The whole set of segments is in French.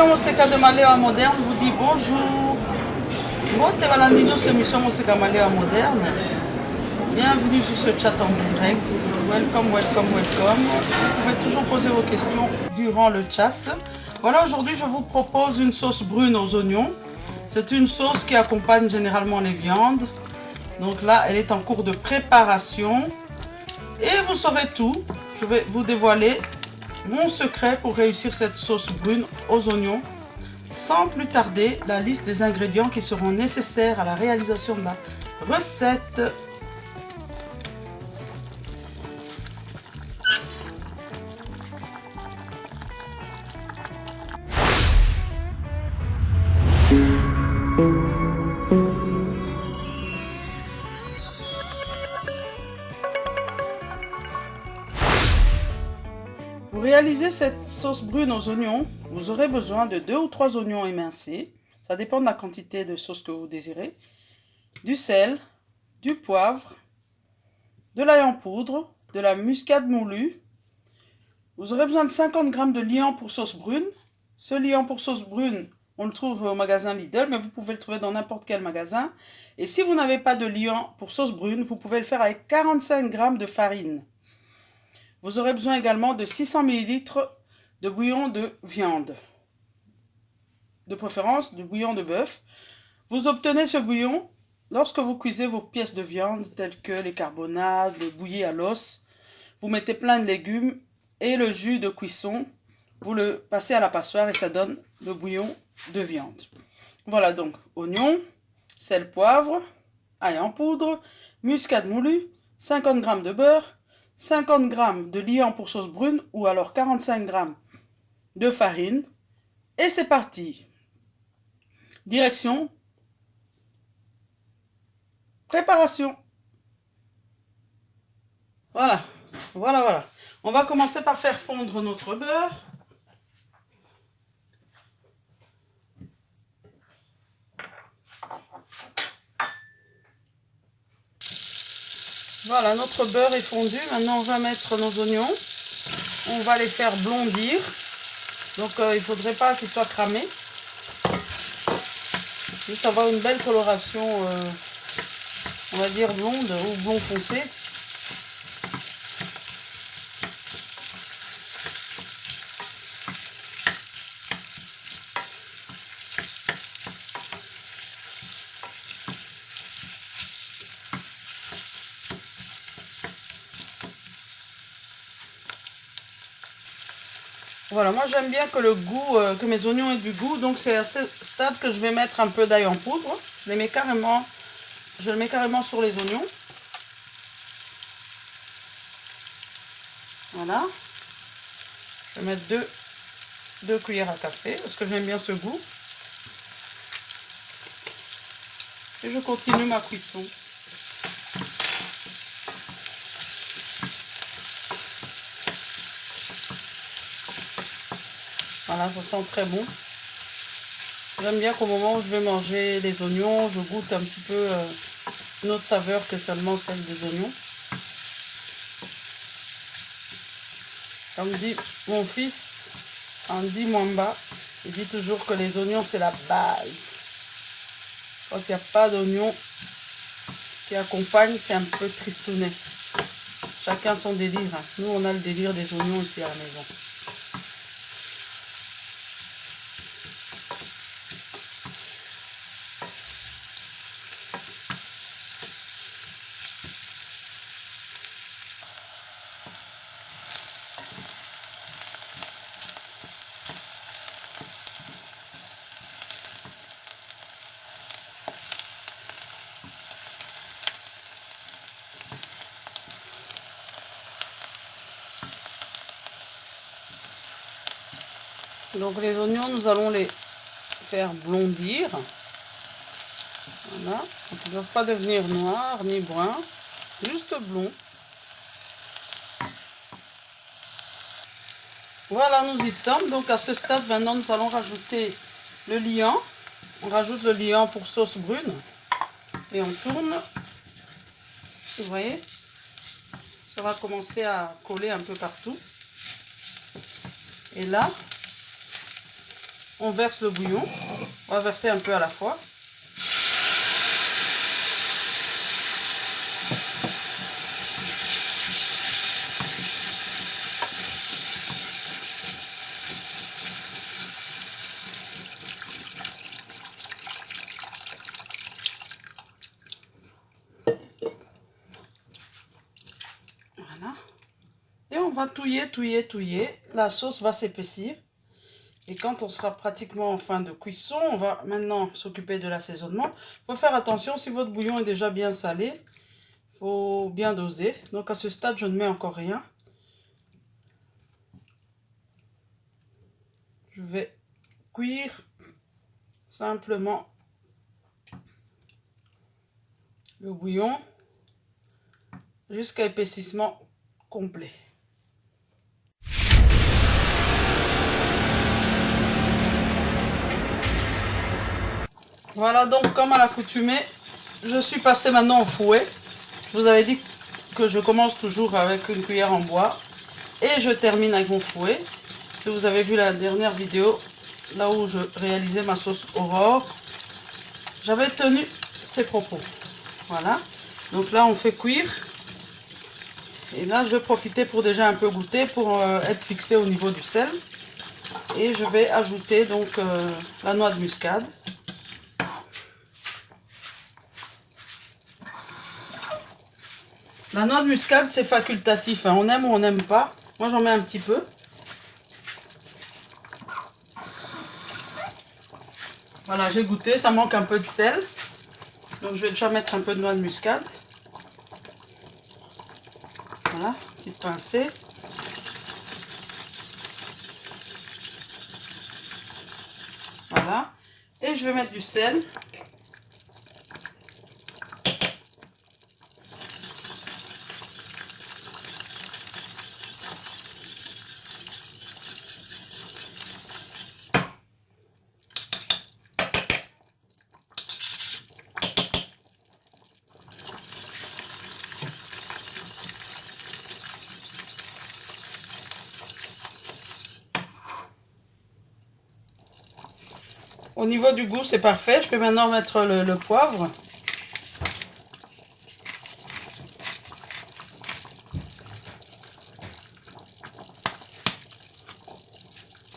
émission Moseka de Maléa Moderne vous dit bonjour. Mote Valandino, c'est émission Moseka Maléa Moderne. Bienvenue sur ce chat en direct. Welcome, welcome, welcome. Vous pouvez toujours poser vos questions durant le chat. Voilà, aujourd'hui je vous propose une sauce brune aux oignons. C'est une sauce qui accompagne généralement les viandes. Donc là, elle est en cours de préparation. Et vous saurez tout. Je vais vous dévoiler mon secret pour réussir cette sauce brune aux oignons. Sans plus tarder, la liste des ingrédients qui seront nécessaires à la réalisation de la recette. Pour réaliser cette sauce brune aux oignons, vous aurez besoin de 2 ou 3 oignons émincés. Ça dépend de la quantité de sauce que vous désirez. Du sel, du poivre, de l'ail en poudre, de la muscade moulue. Vous aurez besoin de 50 g de liant pour sauce brune. Ce liant pour sauce brune, on le trouve au magasin Lidl, mais vous pouvez le trouver dans n'importe quel magasin. Et si vous n'avez pas de liant pour sauce brune, vous pouvez le faire avec 45 g de farine. Vous aurez besoin également de 600 ml de bouillon de viande. De préférence, du bouillon de bœuf. Vous obtenez ce bouillon lorsque vous cuisez vos pièces de viande, telles que les carbonades, les bouillies à l'os. Vous mettez plein de légumes et le jus de cuisson. Vous le passez à la passoire et ça donne le bouillon de viande. Voilà donc, oignons, sel, poivre, ail en poudre, muscade moulue, 50 g de beurre, 50 g de liant pour sauce brune ou alors 45 g de farine. Et c'est parti. Direction. Préparation. Voilà. Voilà. On va commencer par faire fondre notre beurre. Voilà, notre beurre est fondu. Maintenant, on va mettre nos oignons. On va les faire blondir. Donc, il ne faudrait pas qu'ils soient cramés. Juste avoir une belle coloration, on va dire blonde ou blond foncé. Voilà, moi j'aime bien que le goût, que mes oignons aient du goût, donc c'est à ce stade que je vais mettre un peu d'ail en poudre. Je le mets carrément sur les oignons. Voilà. Je vais mettre 2 cuillères à café parce que j'aime bien ce goût. Et je continue ma cuisson. Voilà, ça sent très bon. J'aime bien qu'au moment où je vais manger les oignons, je goûte un petit peu une autre saveur que seulement celle des oignons. Comme dit mon fils, Andy Mwamba, il dit toujours que les oignons c'est la base. Quand il n'y a pas d'oignons qui accompagnent, c'est un peu tristounet. Chacun son délire. Hein. Nous, on a le délire des oignons ici à la maison. Donc les oignons, nous allons les faire blondir. Voilà. Ils ne doivent pas devenir noirs ni bruns, juste blond. Voilà, nous y sommes. Donc à ce stade, maintenant, nous allons rajouter le liant. On rajoute le liant pour sauce brune. Et on tourne. Vous voyez, ça va commencer à coller un peu partout. Et là, on verse le bouillon. On va verser un peu à la fois. Voilà. Et on va touiller. La sauce va s'épaissir. Et quand on sera pratiquement en fin de cuisson, on va maintenant s'occuper de l'assaisonnement. Il faut faire attention, si votre bouillon est déjà bien salé, il faut bien doser. Donc à ce stade, je ne mets encore rien. Je vais cuire simplement le bouillon jusqu'à épaississement complet. Voilà, donc comme à l'accoutumée, je suis passée maintenant au fouet. Je vous avais dit que je commence toujours avec une cuillère en bois et je termine avec mon fouet. Si vous avez vu la dernière vidéo, là où je réalisais ma sauce Aurore, j'avais tenu ces propos. Voilà, donc là on fait cuire. Et là je vais profiter pour déjà un peu goûter pour être fixé au niveau du sel. Et je vais ajouter donc la noix de muscade. La noix de muscade, c'est facultatif, hein. On aime ou on n'aime pas. Moi, j'en mets un petit peu. Voilà, j'ai goûté, ça manque un peu de sel. Donc, je vais déjà mettre un peu de noix de muscade. Voilà, petite pincée. Voilà. Et je vais mettre du sel. Au niveau du goût, c'est parfait. Je vais maintenant mettre le poivre.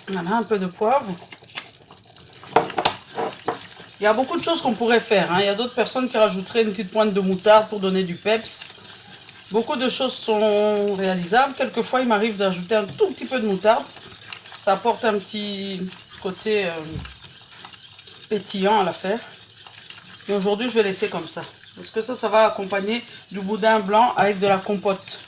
Voilà, un peu de poivre. Il y a beaucoup de choses qu'on pourrait faire, hein. Il y a d'autres personnes qui rajouteraient une petite pointe de moutarde pour donner du peps. Beaucoup de choses sont réalisables. Quelquefois, il m'arrive d'ajouter un tout petit peu de moutarde. Ça apporte un petit côté pétillant à l'affaire. Et aujourd'hui, je vais laisser comme ça. Parce que ça va accompagner du boudin blanc avec de la compote.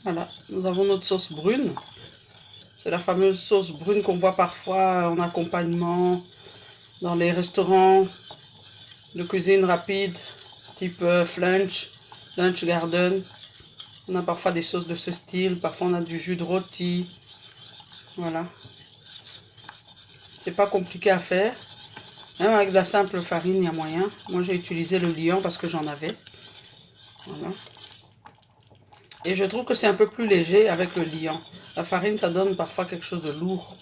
Voilà, nous avons notre sauce brune. C'est la fameuse sauce brune qu'on voit parfois en accompagnement dans les restaurants de cuisine rapide, type Flunch, Lunch Garden. On a parfois des sauces de ce style, parfois on a du jus de rôti. Voilà. C'est pas compliqué à faire. Même avec de la simple farine, il y a moyen. Moi, j'ai utilisé le liant parce que j'en avais. Voilà. Et je trouve que c'est un peu plus léger avec le liant. La farine, ça donne parfois quelque chose de lourd.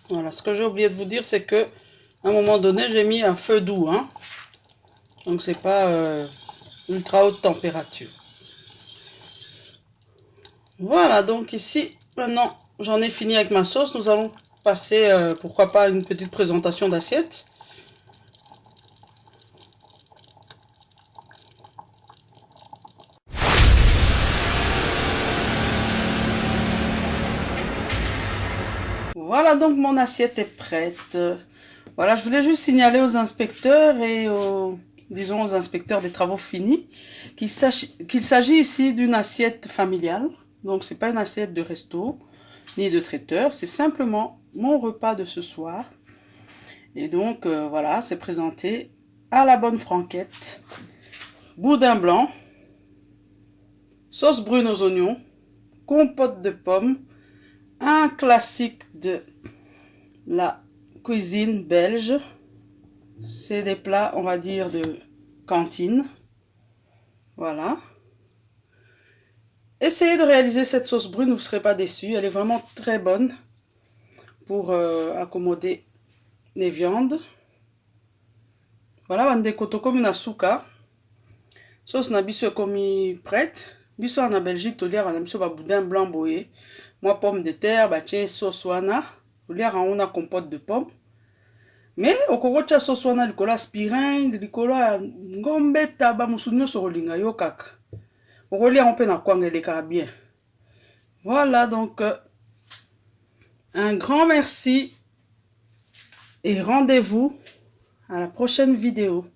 Voilà, ce que j'ai oublié de vous dire, c'est que à un moment donné, j'ai mis un feu doux, hein. Donc c'est pas ultra haute température. Voilà, donc ici, maintenant, j'en ai fini avec ma sauce. Nous allons passer, pourquoi pas, à une petite présentation d'assiette. Voilà, donc mon assiette est prête. Voilà, je voulais juste signaler aux inspecteurs et aux disons aux inspecteurs des travaux finis, qu'il s'agit ici d'une assiette familiale. Donc, c'est pas une assiette de resto ni de traiteur, c'est simplement mon repas de ce soir. Et donc, voilà, c'est présenté à la bonne franquette. Boudin blanc, sauce brune aux oignons, compote de pommes, un classique de la cuisine belge. C'est des plats, on va dire, de cantine. Voilà. Essayez de réaliser cette sauce brune, vous ne serez pas déçus. Elle est vraiment très bonne pour accommoder les viandes. Voilà, bande koto na suka. Sauce na biso komi prête. Biso en Belgique, tolière en biso ba boudin blanc boyé. Moi pomme de terre, ba tche sauce wana. Tolière on a compote de pommes. Mais au korocha sauce wana likola aspirin, likola ngombe taba musunyo sorolinga yo kaka. Okolia on peut na kwangele bien. Voilà donc un grand merci et rendez-vous à la prochaine vidéo.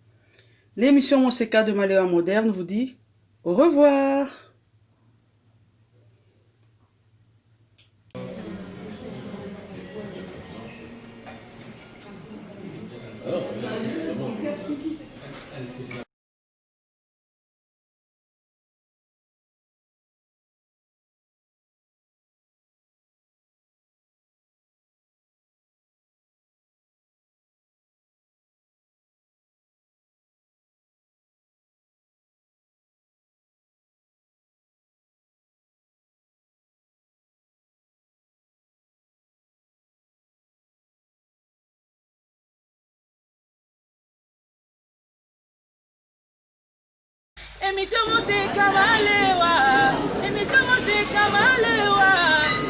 L'émission Monseka de Malewa Moderne vous dit au revoir. Émission Monseka Malewa, émission Monseka Malewa,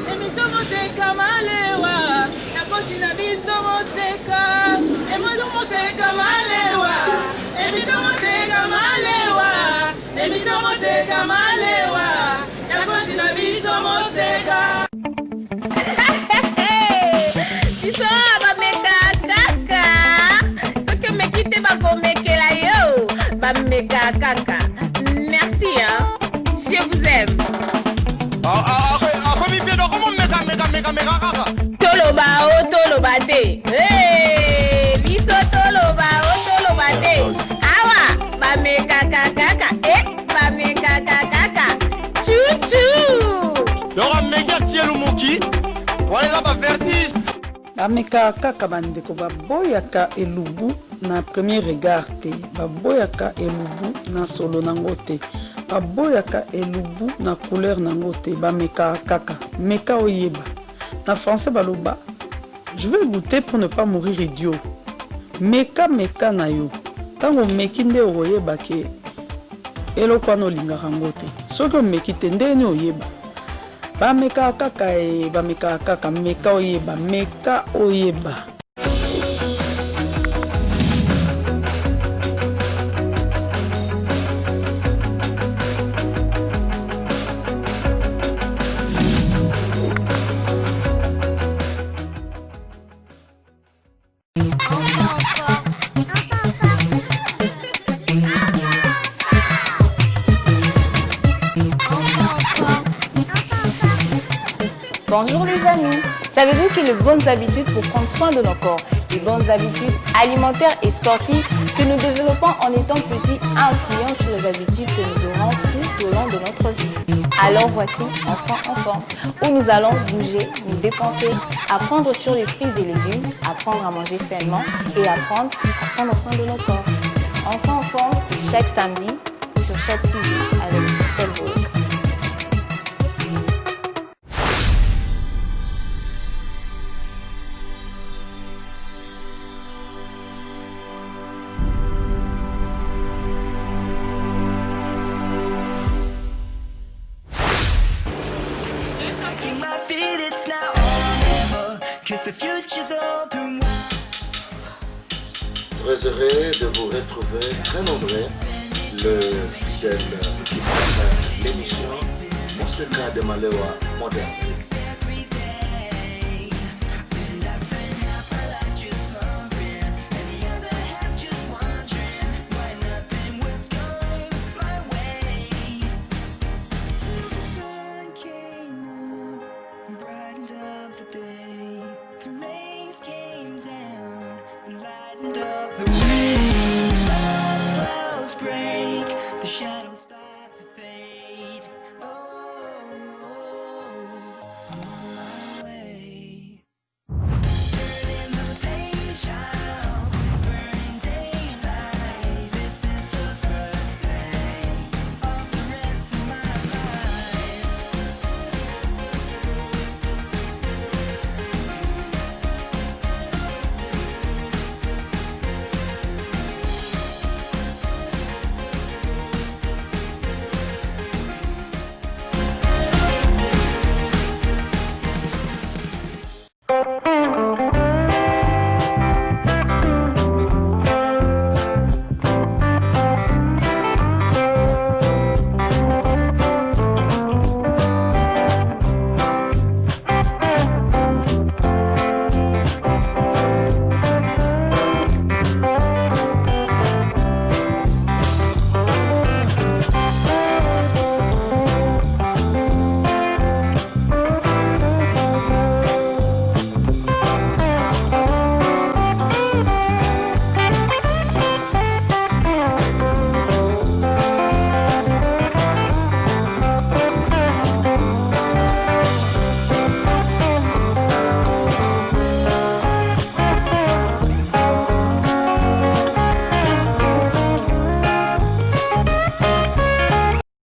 émission Monseka Malewa, na kosi na biso Monseka, émission Monseka Malewa, émission Monseka Malewa, émission Monseka Malewa, na kosi na biso Monseka. Biso bameka kaka, soki mekite bakomekela yo, bameka kaka. Merci, hein. Je vous aime. Toloba o toloba te. Hey, biso toloba o toloba te. Awa, ba me kaka kaka. Ba me kaka kaka. Chouchou. Dora mega cielo moki. Wala ba vertige. Ba me kaka bandeko ba boyaka elubu na premier regard te. Ba boyaka elubu na solo nango te. Ba boyaka elubu na couleur nango te. Ba me kaka. Meka oyeba. Na français baloba, je vais goûter pour ne pas mourir idiot. Meka na yo. Tango meki nde oyeba ke eloko wana olingaka yango te. Soki omeki te ndeni oyeba. Bameka kaka bameka kaka meka oyeba. Meka oyeba. Bonjour les amis, savez-vous que les bonnes habitudes pour prendre soin de nos corps, les bonnes habitudes alimentaires et sportives que nous développons en étant petits influencent sur les habitudes que nous aurons tout au long de notre vie. Alors voici Enfants en forme, où nous allons bouger, nous dépenser, apprendre sur les fruits et légumes, apprendre à manger sainement et apprendre à prendre soin de nos corps. Enfants en forme, c'est chaque samedi sur chaque TV avec Christelle Bourg. Très heureux de vous retrouver très nombreux, le fidèle l'émission Monseka de Malewa Moderne. The wind, the clouds break, the shadows.